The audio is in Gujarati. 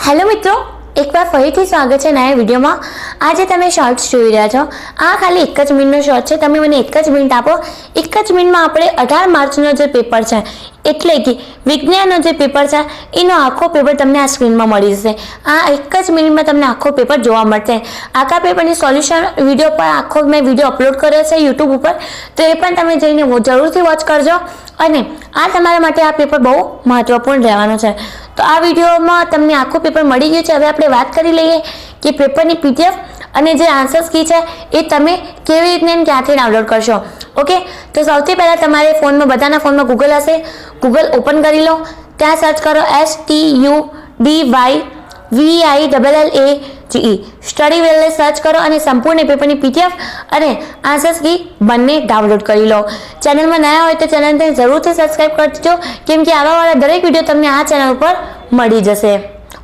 हेलो मित्रों, एक बार फरीथी स्वागत है नया विडियो में। आज तमे शॉर्ट्स જોઈ રહ્યા છો। આ ખાલી એક જ મિનિટનો શોર્ટ છે। તમે મને એક જ મિનિટ આપો। એક જ મિનિટમાં આપણે 18 માર્ચનો જે પેપર છે એટલે કે વિજ્ઞાનનો જે પેપર છે એનો આખો પેપર તમને આ સ્ક્રીનમાં મળી જશે। આ એક જ મિનિટમાં તમને આખો પેપર જોવા મળશે। આખા પેપરની સોલ્યુશન વિડિયો પર આખો મેં વિડિયો અપલોડ કર્યો છે YouTube ઉપર, તો એ પણ તમે જઈને જરૂરથી વોચ કરજો। અને આ તમારા માટે આ પેપર બહુ મહત્વપૂર્ણ રહેવાનો છે। તો આ વિડિયોમાં તમને આખો પેપર મળી ગયું છે। હવે આપણે વાત કરી લઈએ કે પેપરની PDF અને જે આન્સર્સ કી છે એ તમે કેવી રીતે અને ક્યાંથી ડાઉનલોડ કરશો। ઓકે, તો સૌથી પહેલા તમારે ફોનમાં બધાના ફોનમાં ગૂગલ હશે, ગૂગલ ઓપન કરી લો। ત્યાં સર્ચ કરો STUDYVILLAGE સ્ટડી વેલને સર્ચ કરો અને સંપૂર્ણ પેપરની PDF અને આન્સર્સ કી બંને ડાઉનલોડ કરી લો। ચેનલમાં નયા હોય તો ચેનલને જરૂરથી સબસ્ક્રાઇબ કરજો, કેમ કે આવા વાળા દરેક વિડીયો તમને આ ચેનલ ઉપર મળી જશે।